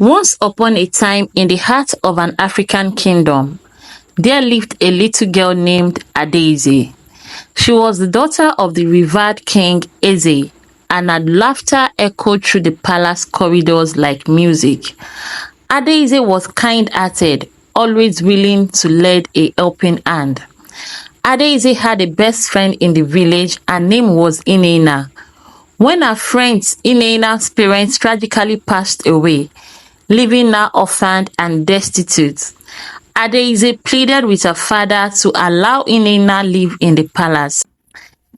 Once upon a time in the heart of an African kingdom, there lived a little girl named Adaeze. She was the daughter of the revered king Eze, and her laughter echoed through the palace corridors like music. Adaeze was kind-hearted, always willing to lend a helping hand. Adaeze had a best friend in the village. Her name was Inena. When her friend Inena's parents tragically passed away, leaving her orphaned and destitute, Adaeze pleaded with her father to allow Inena live in the palace.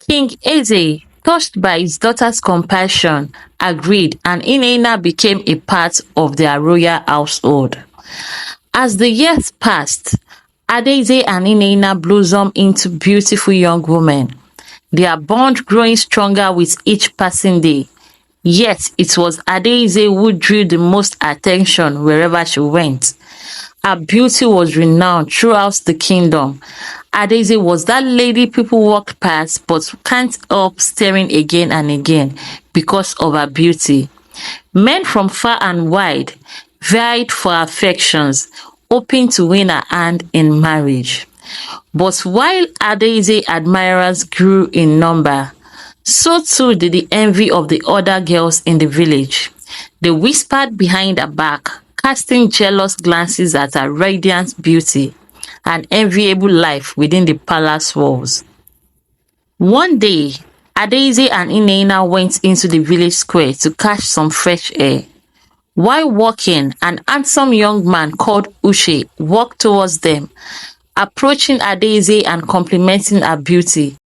King Eze, touched by his daughter's compassion, agreed, and Inena became a part of their royal household. As the years passed, Adaeze and Inena blossomed into beautiful young women, their bond growing stronger with each passing day. Yet it was Adaeze who drew the most attention wherever she went. Her beauty was renowned throughout the kingdom. Adaeze was that lady people walked past but can't help staring again and again because of her beauty. Men from far and wide vied for her affections, hoping to win her hand in marriage. But while Adaeze admirers grew in number, so too did the envy of the other girls in the village. They whispered behind her back, casting jealous glances at her radiant beauty and enviable life within the palace walls. One day, Adaeze and Inena went into the village square to catch some fresh air. While walking, an handsome young man called Uche walked towards them, approaching Adaeze and complimenting her beauty.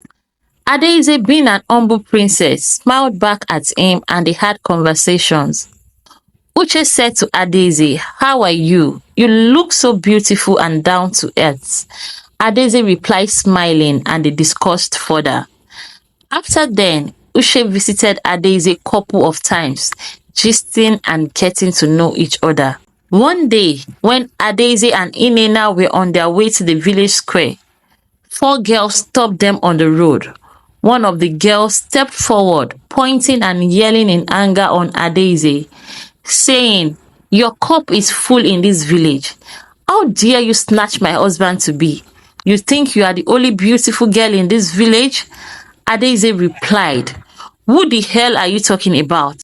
Adaeze, being an humble princess, smiled back at him and they had conversations. Uche said to Adaeze, "How are you? You look so beautiful and down to earth." Adaeze replied smiling and they discussed further. After then, Uche visited Adaeze a couple of times, gisting and getting to know each other. One day, when Adaeze and Inena were on their way to the village square, four girls stopped them on the road. One of the girls stepped forward, pointing and yelling in anger on Adaeze, saying, "Your cup is full in this village. How dare you snatch my husband to be? You think you are the only beautiful girl in this village?" Adaeze replied, "Who the hell are you talking about?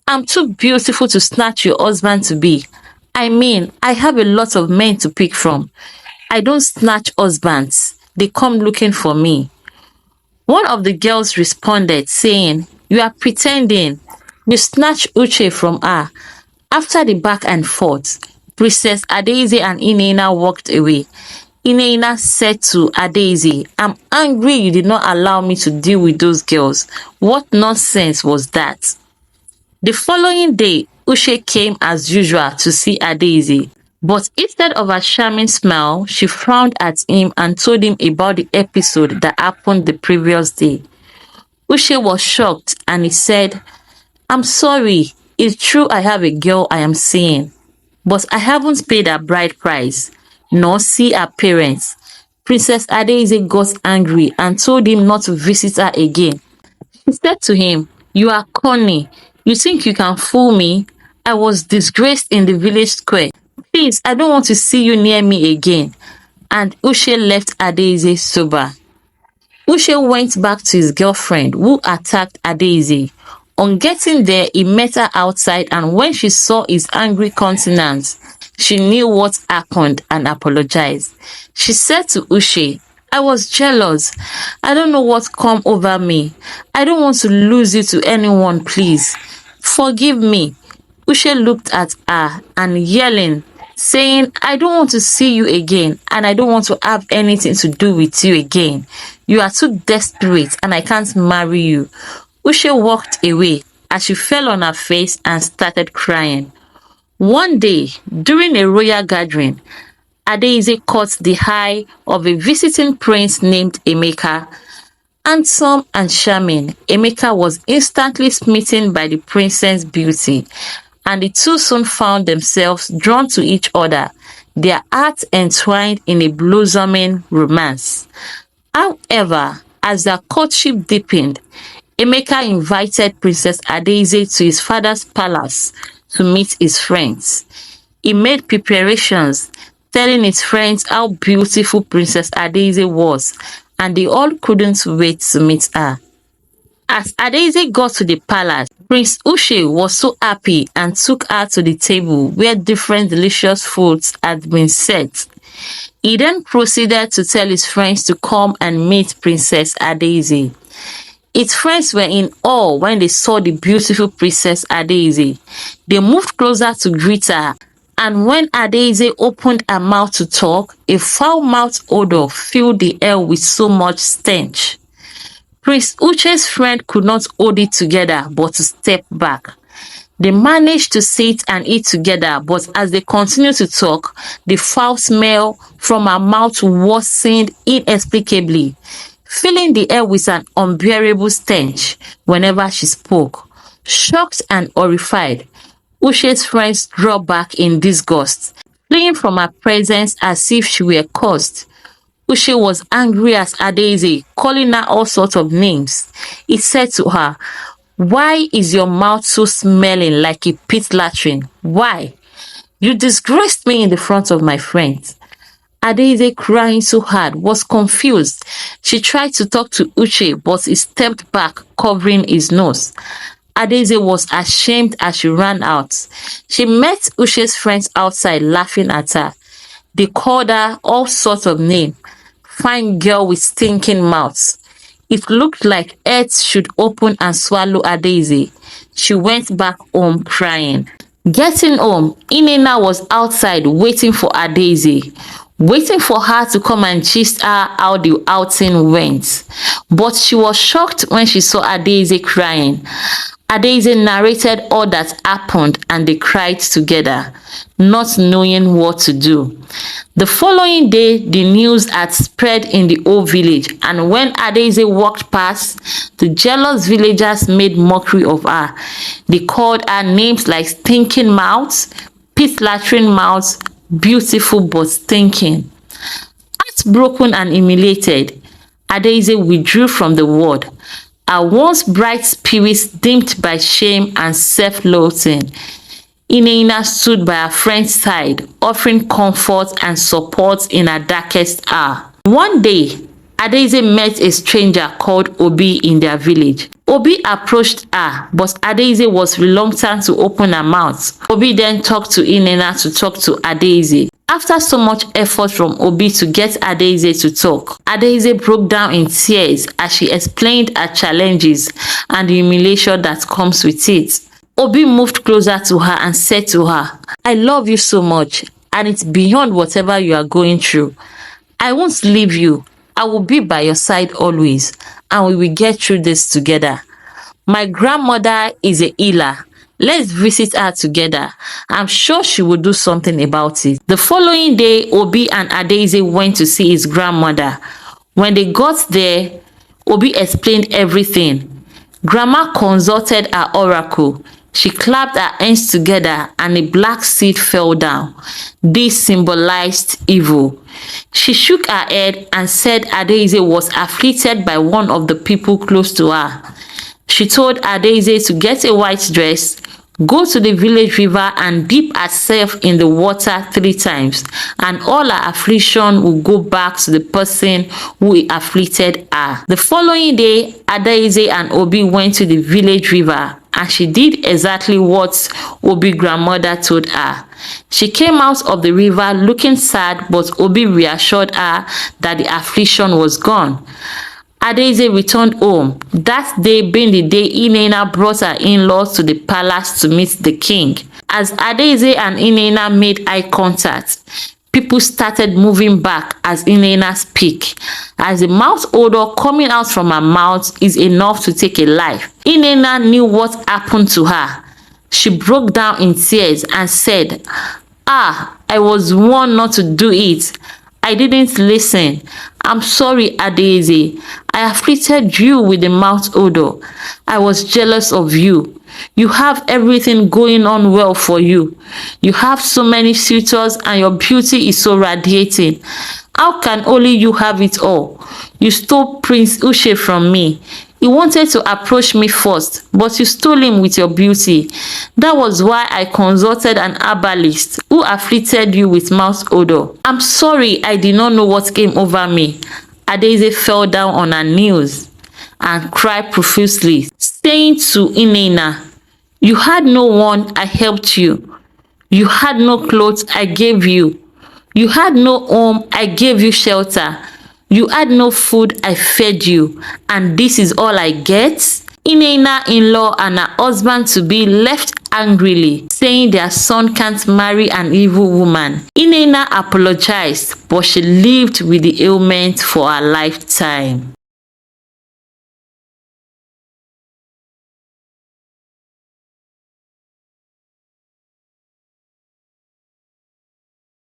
I'm too beautiful to snatch your husband to be. I mean, I have a lot of men to pick from. I don't snatch husbands. They come looking for me." One of the girls responded, saying, "You are pretending. You snatched Uche from her." After the back and forth, Princess Adaeze and Inena walked away. Inena said to Adaeze, "I'm angry you did not allow me to deal with those girls. What nonsense was that?" The following day, Uche came as usual to see Adaeze, but instead of a charming smile, she frowned at him and told him about the episode that happened the previous day. Uche was shocked and he said, "I'm sorry, it's true I have a girl I am seeing, but I haven't paid her bride price, nor see her parents." Princess Adaeze got angry and told him not to visit her again. She said to him, "You are cunning. You think you can fool me? I was disgraced in the village square. Please, I don't want to see you near me again." And Uche left Adaeze sober. Uche went back to his girlfriend who attacked Adaeze. On getting there, he met her outside, and when she saw his angry countenance, she knew what happened and apologized. She said to Uche, "I was jealous. I don't know what come over me. I don't want to lose you to anyone, please. Forgive me." Uche looked at her and yelling, saying, "I don't want to see you again and I don't want to have anything to do with you again. You are too desperate and I can't marry you." Uche walked away as she fell on her face and started crying. One day, during a royal gathering, Adaeze caught the eye of a visiting prince named Emeka. Handsome and charming, Emeka was instantly smitten by the princess' beauty, and the two soon found themselves drawn to each other, their hearts entwined in a blossoming romance. However, as their courtship deepened, Emeka invited Princess Adaeze to his father's palace to meet his friends. He made preparations, telling his friends how beautiful Princess Adaeze was, and they all couldn't wait to meet her. As Adaeze got to the palace, Prince Uche was so happy and took her to the table where different delicious foods had been set. He then proceeded to tell his friends to come and meet Princess Adaeze. His friends were in awe when they saw the beautiful Princess Adaeze. They moved closer to greet her, and when Adaeze opened her mouth to talk, a foul-mouthed odor filled the air with so much stench. Prince Uche's friend could not hold it together but to step back. They managed to sit and eat together, but as they continued to talk, the foul smell from her mouth worsened inexplicably, filling the air with an unbearable stench whenever she spoke. Shocked and horrified, Uche's friends drew back in disgust, fleeing from her presence as if she were cursed. Uche was angry at Adaeze, calling her all sorts of names. He said to her, "Why is your mouth so smelling like a pit latrine? Why? You disgraced me in the front of my friends." Adaeze, crying so hard, was confused. She tried to talk to Uche, but he stepped back, covering his nose. Adaeze was ashamed as she ran out. She met Uche's friends outside, laughing at her. They called her all sorts of names. Fine girl with stinking mouth. It looked like earth should open and swallow Adaeze. She went back home crying. Getting home, Inena was outside waiting for Adaeze, waiting for her to come and gist her how the outing went. But she was shocked when she saw Adaeze crying. Adaeze narrated all that happened and they cried together, not knowing what to do. The following day, the news had spread in the whole village, and when Adaeze walked past, the jealous villagers made mockery of her. They called her names like stinking mouth, pit latrine mouth, beautiful but stinking. Heartbroken and humiliated, Adaeze withdrew from the world. Her once bright spirits dimmed by shame and self-loathing. Inena stood by her friend's side, offering comfort and support in her darkest hour. One day, Adaeze met a stranger called Obi in their village. Obi approached her, but Adaeze was reluctant to open her mouth. Obi then talked to Inena to talk to Adaeze. After so much effort from Obi to get Adaeze to talk, Adaeze broke down in tears as she explained her challenges and the humiliation that comes with it. Obi moved closer to her and said to her, "I love you so much, and it's beyond whatever you are going through. I won't leave you. I will be by your side always, and we will get through this together. My grandmother is a healer. Let's visit her together. I'm sure she will do something about it." The following day, Obi and Adaeze went to see his grandmother. When they got there, Obi explained everything. Grandma consulted her oracle. She clapped her hands together and a black seed fell down. This symbolized evil. She shook her head and said Adaeze was afflicted by one of the people close to her. She told Adaeze to get a white dress, go to the village river and dip herself in the water 3 times, and all her affliction will go back to the person who afflicted her. The following day, Adaeze and Obi went to the village river, and she did exactly what Obi's grandmother told her. She came out of the river looking sad, but Obi reassured her that the affliction was gone. Adaeze returned home, that day being the day Inena brought her in-laws to the palace to meet the king. As Adaeze and Inena made eye contact, people started moving back as Inena spoke, as the mouth odor coming out from her mouth is enough to take a life. Inena knew what happened to her. She broke down in tears and said, I was warned not to do it. I didn't listen. I'm sorry, Adaeze. I afflicted you with the mouth odor. I was jealous of you. You have everything going on well for you. You have so many suitors and your beauty is so radiating. How can only you have it all? You stole Prince Uche from me. He wanted to approach me first, but you stole him with your beauty. That was why I consulted an herbalist who afflicted you with mouth odor. I'm sorry I did not know what came over me. Adaeze fell down on her knees and cried profusely, saying to Inena, "You had no one, I helped you. You had no clothes, I gave you. You had no home, I gave you shelter. You had no food, I fed you. And this is all I get?" Inena in-law and her husband-to-be left angrily, saying their son can't marry an evil woman. Inena apologized, but she lived with the ailment for a lifetime.